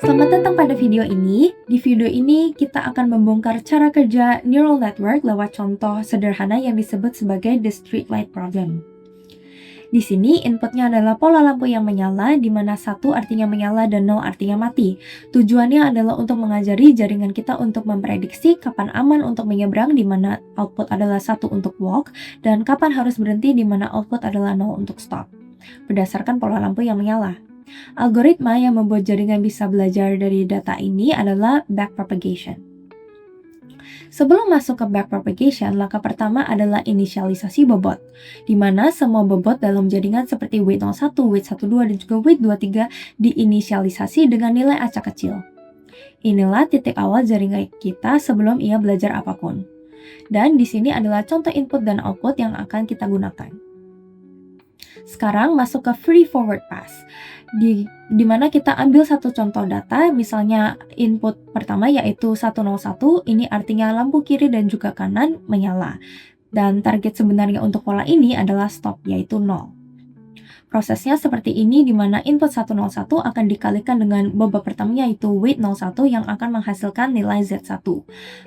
Selamat datang pada video ini. Di video ini kita akan membongkar cara kerja neural network lewat contoh sederhana yang disebut sebagai the streetlight problem. Di sini inputnya adalah pola lampu yang menyala, di mana 1 artinya menyala dan 0 artinya mati. Tujuannya adalah untuk mengajari jaringan kita untuk memprediksi kapan aman untuk menyeberang, di mana output adalah 1 untuk walk, dan kapan harus berhenti, di mana output adalah 0 untuk stop, berdasarkan pola lampu yang menyala. Algoritma yang membuat jaringan bisa belajar dari data ini adalah backpropagation. Sebelum masuk ke backpropagation, langkah pertama adalah inisialisasi bobot, di mana semua bobot dalam jaringan seperti weight 01, weight 12, dan juga weight 23 diinisialisasi dengan nilai acak kecil. Inilah titik awal jaringan kita sebelum ia belajar apapun. Dan di sini adalah contoh input dan output yang akan kita gunakan. Sekarang masuk ke free forward pass, di mana kita ambil satu contoh data, misalnya input pertama yaitu 101, ini artinya lampu kiri dan juga kanan menyala. Dan target sebenarnya untuk pola ini adalah stop, yaitu 0. Prosesnya seperti ini, di mana input 101 akan dikalikan dengan bobot pertama yaitu weight 01 yang akan menghasilkan nilai Z1.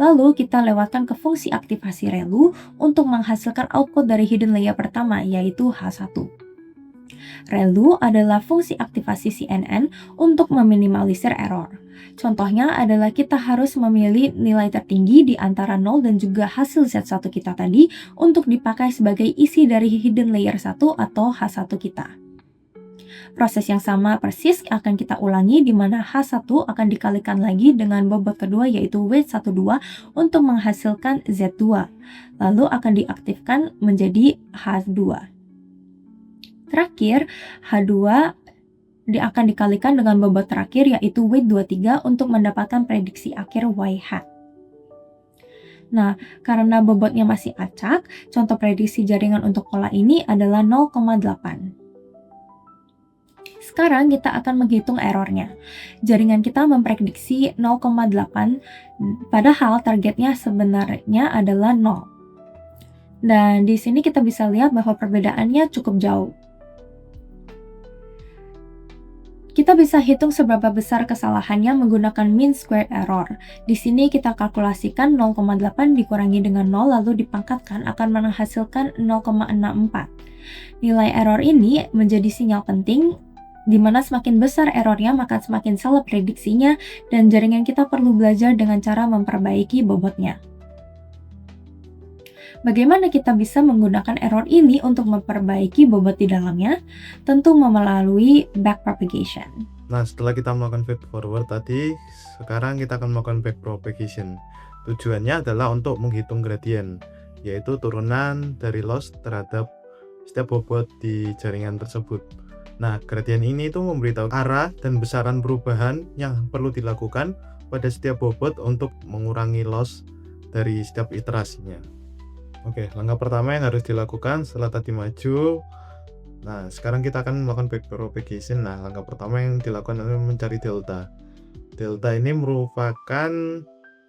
Lalu kita lewatkan ke fungsi aktivasi ReLU untuk menghasilkan output dari hidden layer pertama yaitu H1. ReLU adalah fungsi aktivasi CNN untuk meminimalisir error. Contohnya adalah kita harus memilih nilai tertinggi di antara 0 dan juga hasil Z1 kita tadi untuk dipakai sebagai isi dari hidden layer 1 atau H1 kita. Proses yang sama persis akan kita ulangi, di mana H1 akan dikalikan lagi dengan bobot kedua yaitu weight 12 untuk menghasilkan Z2. Lalu akan diaktifkan menjadi H2. Terakhir, H2 akan dikalikan dengan bobot terakhir yaitu weight 23 untuk mendapatkan prediksi akhir YH. Nah, karena bobotnya masih acak, contoh prediksi jaringan untuk pola ini adalah 0,8. Sekarang kita akan menghitung errornya. Jaringan kita memprediksi 0,8, padahal targetnya sebenarnya adalah 0. Dan di sini kita bisa lihat bahwa perbedaannya cukup jauh. Kita bisa hitung seberapa besar kesalahannya menggunakan mean squared error. Di sini kita kalkulasikan 0,8 dikurangi dengan 0 lalu dipangkatkan akan menghasilkan 0,64. Nilai error ini menjadi sinyal penting, di mana semakin besar errornya maka semakin salah prediksinya dan jaringan kita perlu belajar dengan cara memperbaiki bobotnya. Bagaimana kita bisa menggunakan error ini untuk memperbaiki bobot di dalamnya? Tentu melalui backpropagation. Nah, setelah kita melakukan feed forward tadi, sekarang kita akan melakukan backpropagation. Tujuannya adalah untuk menghitung gradien, yaitu turunan dari loss terhadap setiap bobot di jaringan tersebut. Nah, gradien ini itu memberitahu arah dan besaran perubahan yang perlu dilakukan pada setiap bobot untuk mengurangi loss dari setiap iterasinya. Oke, langkah pertama yang harus dilakukan setelah tadi maju. Nah, sekarang kita akan melakukan backpropagation. Nah, langkah pertama yang dilakukan adalah mencari delta. Delta ini merupakan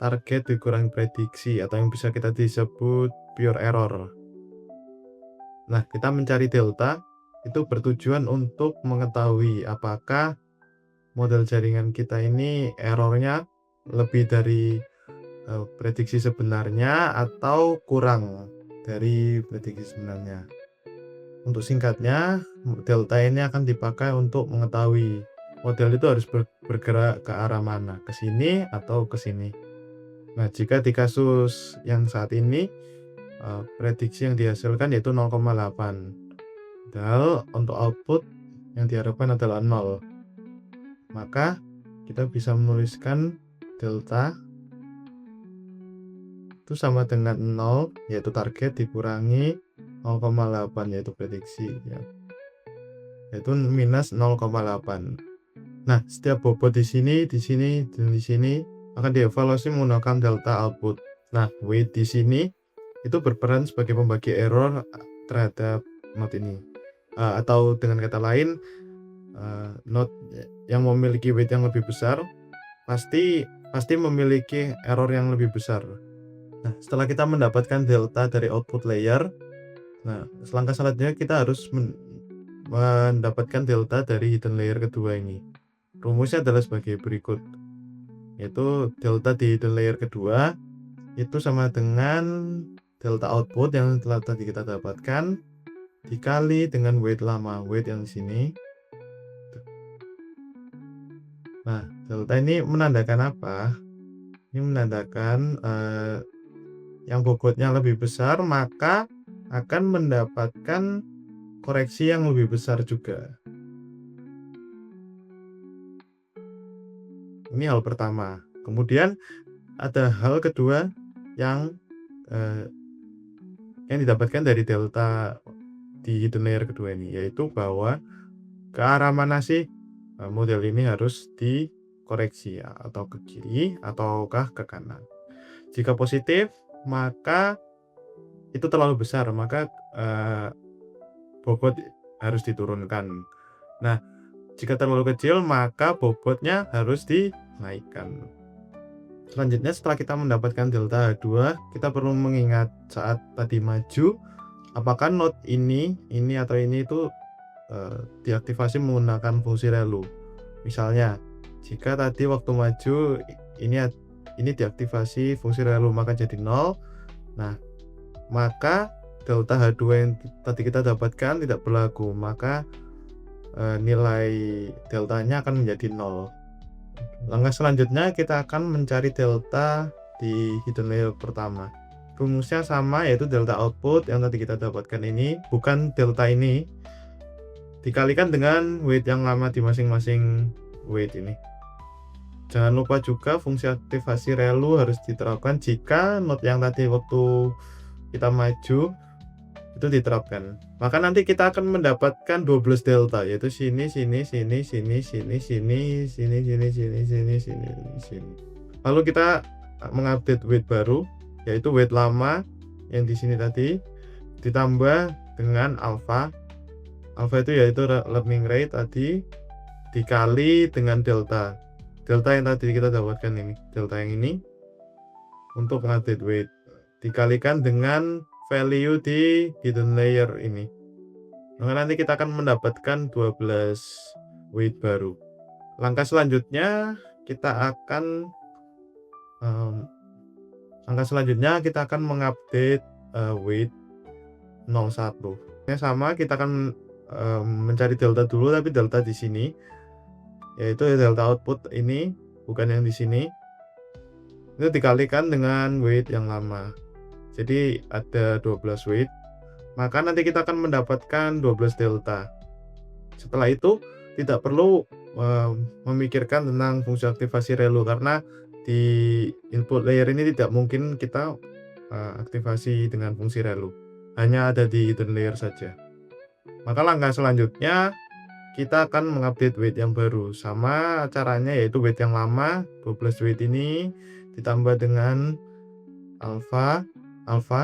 target dikurangi prediksi atau yang bisa kita disebut pure error. Nah, kita mencari delta itu bertujuan untuk mengetahui apakah model jaringan kita ini errornya lebih dari prediksi sebenarnya atau kurang dari prediksi sebenarnya. Untuk singkatnya, delta ini akan dipakai untuk mengetahui model itu harus bergerak ke arah mana, ke sini atau ke sini. Nah, jika di kasus yang saat ini prediksi yang dihasilkan yaitu 0,8, padahal untuk output yang diharapkan adalah 0, maka kita bisa menuliskan delta itu sama dengan 0 yaitu target dikurangi 0,8 yaitu prediksi ya. Yaitu minus 0,8. Nah, setiap bobot di sini, dan di sini akan dievaluasi menggunakan delta output. Nah, weight di sini itu berperan sebagai pembagi error terhadap node ini. Atau dengan kata lain, node yang memiliki weight yang lebih besar pasti memiliki error yang lebih besar. Nah, setelah kita mendapatkan delta dari output layer, nah, langkah selanjutnya kita harus mendapatkan delta dari hidden layer kedua ini. Rumusnya adalah sebagai berikut, yaitu delta di hidden layer kedua itu sama dengan delta output yang telah tadi kita dapatkan dikali dengan weight lama, weight yang di sini. Nah, delta ini menandakan apa? Ini menandakan yang bobotnya lebih besar maka akan mendapatkan koreksi yang lebih besar juga. Ini hal pertama. Kemudian ada hal kedua yang didapatkan dari delta di hidden layer kedua ini, yaitu bahwa ke arah mana sih model ini harus dikoreksi ya, atau ke kiri ataukah ke kanan. Jika positif maka itu terlalu besar, maka bobot harus diturunkan. Nah, jika terlalu kecil maka bobotnya harus dinaikkan. Selanjutnya setelah kita mendapatkan delta H2, kita perlu mengingat saat tadi maju apakah node ini atau ini itu diaktifasi menggunakan fungsi relu. Misalnya, jika tadi waktu maju ini diaktifasi fungsi relu maka jadi 0. Nah, maka delta H2 yang tadi kita dapatkan tidak berlaku, maka nilai deltanya akan menjadi 0. Langkah selanjutnya kita akan mencari delta di hidden layer pertama. Rumusnya sama, yaitu delta output yang tadi kita dapatkan ini, bukan delta ini, dikalikan dengan weight yang lama di masing-masing weight ini. Jangan lupa juga fungsi aktivasi relu harus diterapkan jika node yang tadi waktu kita maju itu diterapkan. Maka nanti kita akan mendapatkan 12 delta, yaitu sini. Lalu kita mengupdate weight baru, yaitu weight lama yang di sini tadi ditambah dengan alpha. Alpha itu yaitu learning rate tadi dikali dengan delta. Delta yang tadi kita dapatkan ini, delta yang ini untuk mengupdate weight dikalikan dengan value di hidden layer ini. Maka nanti kita akan mendapatkan 12 weight baru. Langkah selanjutnya kita akan mengupdate weight 01. Yang sama, kita akan mencari delta dulu, tapi delta di sini, yaitu delta output ini, bukan yang di sini. Itu dikalikan dengan weight yang lama. Jadi ada 12 weight, maka nanti kita akan mendapatkan 12 delta. Setelah itu tidak perlu memikirkan tentang fungsi aktivasi relu, karena di input layer ini tidak mungkin kita aktivasi dengan fungsi relu, hanya ada di hidden layer saja. Maka langkah selanjutnya kita akan mengupdate weight yang baru. Sama caranya, yaitu weight yang lama 12 weight ini ditambah dengan alpha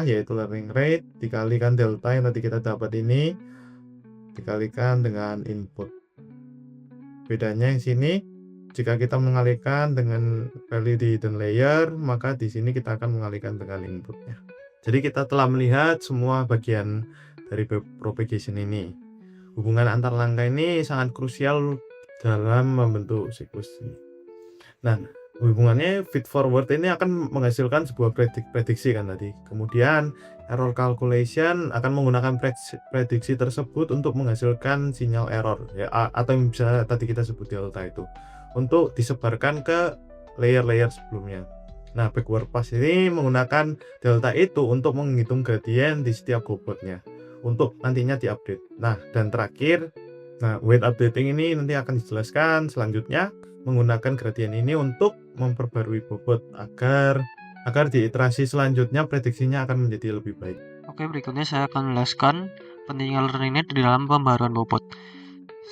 yaitu learning rate dikalikan delta yang tadi kita dapat ini dikalikan dengan input. Bedanya yang sini, jika kita mengalihkan dengan value di hidden layer, maka di sini kita akan mengalihkan dengan inputnya. Jadi kita telah melihat semua bagian dari propagation ini. Hubungan antar langkah ini sangat krusial dalam membentuk siklus ini. Nah, hubungannya feed forward ini akan menghasilkan sebuah prediksi kan tadi. Kemudian error calculation akan menggunakan prediksi tersebut untuk menghasilkan sinyal error ya, atau yang bisa tadi kita sebut delta itu, untuk disebarkan ke layer-layer sebelumnya. Nah, backward pass ini menggunakan delta itu untuk menghitung gradien di setiap bobotnya untuk nantinya diupdate. Nah, dan terakhir, weight updating ini nanti akan dijelaskan selanjutnya menggunakan gradien ini untuk memperbarui bobot agar di iterasi selanjutnya prediksinya akan menjadi lebih baik. Oke, berikutnya saya akan menjelaskan pentingnya learning rate di dalam pembaruan bobot.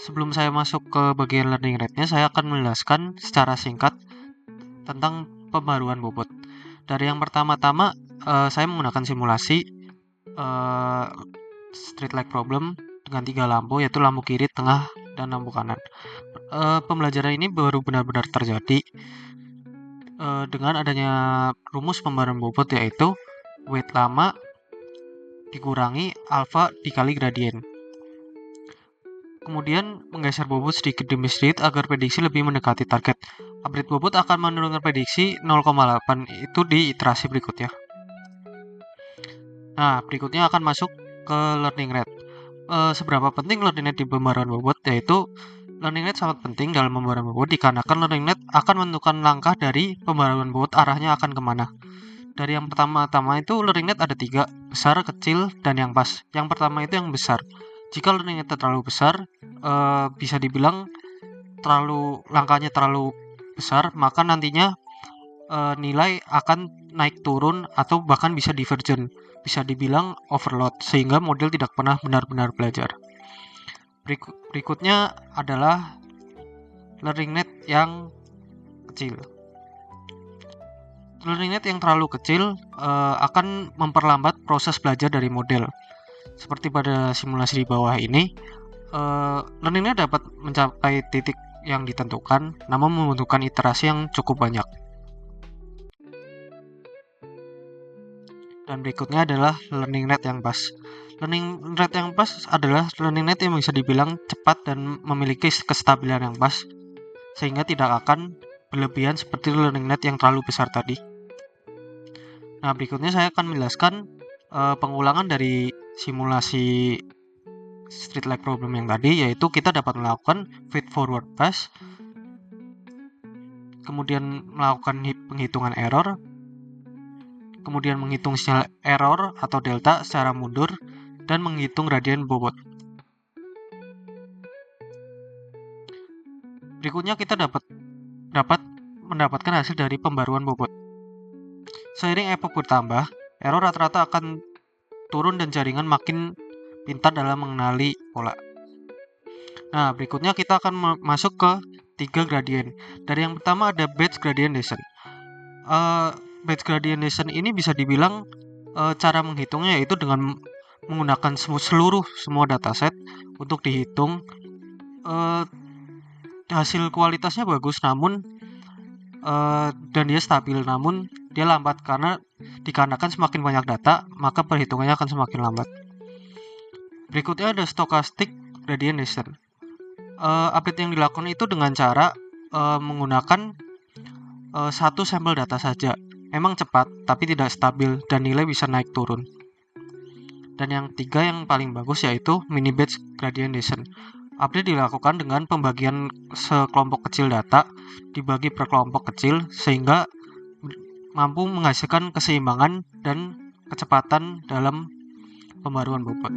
Sebelum saya masuk ke bagian learning rate-nya, saya akan menjelaskan secara singkat tentang pembaruan bobot. Dari yang pertama-tama, saya menggunakan simulasi street light problem dengan 3 lampu, yaitu lampu kiri, tengah, dan lampu kanan. Pembelajaran ini baru benar-benar terjadi dengan adanya rumus pembaruan bobot, yaitu weight lama dikurangi alpha dikali gradien. Kemudian menggeser bobot sedikit demi sedikit agar prediksi lebih mendekati target. Update bobot akan menurunkan prediksi 0,8 itu di iterasi berikutnya. Nah, berikutnya akan masuk ke learning rate. Seberapa penting learning rate di pembaruan bobot? Yaitu learning rate sangat penting dalam pembaruan bobot dikarenakan learning rate akan menentukan langkah dari pembaruan bobot arahnya akan kemana. Dari yang pertama-tama itu learning rate ada 3, besar, kecil, dan yang pas. Yang pertama itu yang besar. Jika learning rate terlalu besar, bisa dibilang langkahnya terlalu besar, maka nantinya nilai akan naik turun atau bahkan bisa divergent. Bisa dibilang overload, sehingga model tidak pernah benar-benar belajar. Berikutnya adalah learning rate yang kecil. Learning rate yang terlalu kecil akan memperlambat proses belajar dari model. Seperti pada simulasi di bawah ini, learning rate dapat mencapai titik yang ditentukan, namun membutuhkan iterasi yang cukup banyak. Dan berikutnya adalah learning rate yang pas. Learning rate yang pas adalah learning rate yang bisa dibilang cepat dan memiliki kestabilan yang pas, sehingga tidak akan berlebihan seperti learning rate yang terlalu besar tadi. Nah, berikutnya saya akan menjelaskan pengulangan dari simulasi street leg problem yang tadi, yaitu kita dapat melakukan feed forward pass, kemudian melakukan penghitungan error, kemudian menghitung sinyal error atau delta secara mundur, dan menghitung gradien bobot. Berikutnya kita dapat mendapatkan hasil dari pembaruan bobot. Seiring epoch bertambah, error rata-rata akan turun dan jaringan makin pintar dalam mengenali pola. Nah, berikutnya kita akan masuk ke 3 gradien. Dari yang pertama ada batch gradient descent. Batch gradient descent ini bisa dibilang cara menghitungnya yaitu dengan menggunakan semua dataset untuk dihitung. Hasil kualitasnya bagus, namun dan dia stabil, namun dia lambat dikarenakan semakin banyak data, maka perhitungannya akan semakin lambat. Berikutnya ada stochastic gradient descent. Update yang dilakukan itu dengan cara menggunakan satu sampel data saja. Memang cepat, tapi tidak stabil dan nilai bisa naik turun. Dan yang 3 yang paling bagus yaitu mini batch gradient descent. Update dilakukan dengan pembagian sekelompok kecil data dibagi per kelompok kecil sehingga mampu menghasilkan keseimbangan dan kecepatan dalam pembaruan bobot.